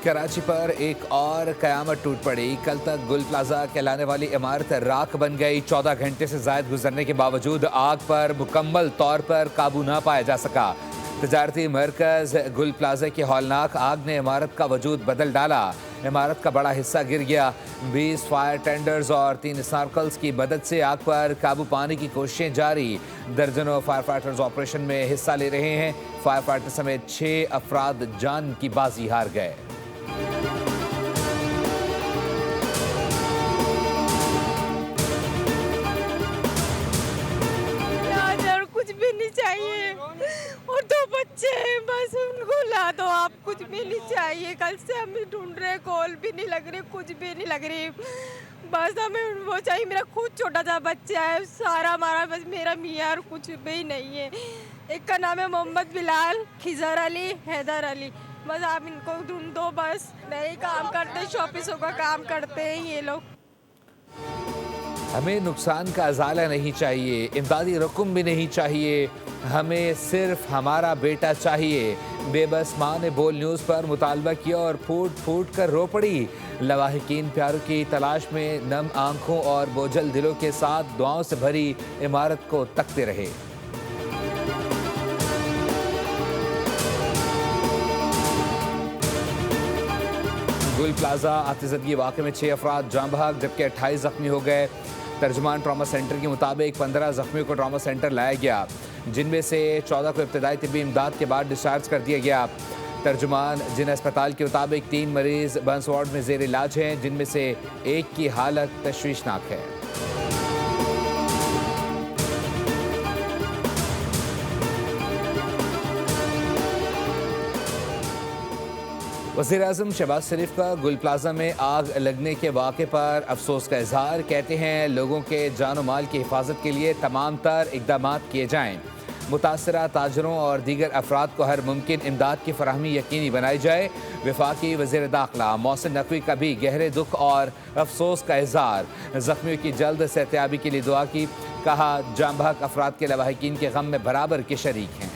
कराची पर एक और कयामत टूट पड़ी। कल तक गुल प्लाजा कहलाने वाली इमारत राख बन गई। 14 घंटे से ज्यादा गुजरने के बावजूद आग पर मुकम्मल तौर पर काबू न पाया जा सका। तजारती मरकज गुल प्लाजा की हौलनाक आग ने इमारत का वजूद बदल डाला। इमारत का बड़ा हिस्सा गिर गया। 20 फायर टेंडर्स और 3 स्नार्कल्स की मदद से आग पर काबू पाने की कोशिशें जारी। दर्जनों फायर फाइटर्स ऑपरेशन में हिस्सा ले रहे हैं। फायर फाइटर समेत 6 अफराद जान की बाजी हार गए। कुछ भी नहीं चाहिए और 2 बच्चे हैं, बस उनको ला दो आप। कुछ भी नहीं चाहिए। कल से हम ढूंढ रहे, कॉल भी नहीं लग रही, कुछ भी नहीं लग रही। बस हमें वो चाहिए। मेरा खुद छोटा सा बच्चा है, सारा हमारा बस मेरा मियाँ और कुछ भी नहीं है। एक का नाम है मोहम्मद बिलाल, खिजर अली, हैदर अली। बस आप इनको ढूंढ दो। बस नहीं काम करते, शॉपिसों का काम करते हैं ये लोग। हमें नुकसान का अजाला नहीं चाहिए, इमदादी रकम भी नहीं चाहिए, हमें सिर्फ हमारा बेटा चाहिए। बेबस माँ ने बोल न्यूज़ पर मुतालबा किया और फूट फूट कर रो पड़ी। लवाहिकीन प्यारों की तलाश में नम आंखों और बोझल दिलों के साथ दुआओं से भरी इमारत को तकते रहे। गुल प्लाजा आतिशबाजी वाक़े में 6 अफराद जाँ बहक जबकि 28 जख्मी हो गए। तर्जुमान ट्रॉमा सेंटर के मुताबिक 15 जख्मियों को ट्रॉमा सेंटर लाया गया, जिनमें से 14 को इब्तदाई तिब्बी इमदाद के बाद डिस्चार्ज कर दिया गया। तर्जुमान जिन अस्पताल के मुताबिक 3 मरीज बंस वार्ड में जेर इलाज हैं, जिनमें से एक की हालत तशवीशनाक है। वज़ीर-ए-आज़म शहबाज शरीफ का गुल प्लाजा में आग लगने के वाक़े पर अफसोस का इजहार। कहते हैं लोगों के जान और माल की हिफाजत के लिए तमाम तर इक़दाम किए जाएँ। मुतासरा ताजरों और दीगर अफराद को हर मुमकिन इमदाद की फराहमी यकीनी बनाई जाए। वफाकी वज़ीर दाखिला मोहसिन नकवी का भी गहरे दुख और अफसोस का इजहार। ज़ख्मियों की जल्द सेहतयाबी के लिए दुआ की। कहा जाँ बहक अफराद के लवाहिकीन के गम में बराबर के शरीक हैं।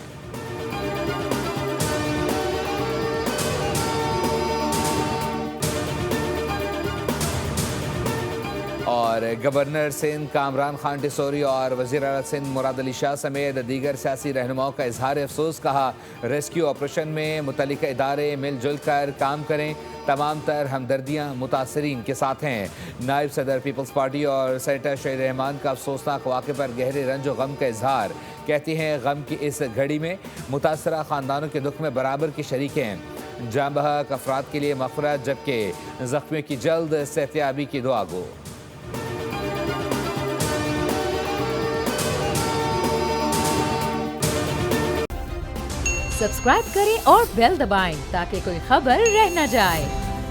और गवर्नर सिंध कामरान खान टिसोरी और वज़ीर आला सिंध मुराद अली शाह समेत दीगर सियासी रहनुमाओं का इजहार अफसोस। कहा रेस्क्यू ऑपरेशन में मुतल्लिका इदारे मिलजुल कर काम करें। तमाम तर हमदर्दियाँ मुतासरीन के साथ हैं। नायब सदर पीपल्स पार्टी और सेनेटर शहीद रहमान का अफसोसनाक वाक़े पर गहरे रंज व गम का इजहार। कहती हैं गम की इस घड़ी में मुतासरा ख़ानदानों के दुख में बराबर के शरीक हैं। जाँ बहक अफराद के लिए मग़फ़िरत जबकि ज़ख्मियों की जल्द सेहतयाबी की दुआ गो। सब्सक्राइब करें और बेल दबाएं ताकि कोई खबर रह न जाए।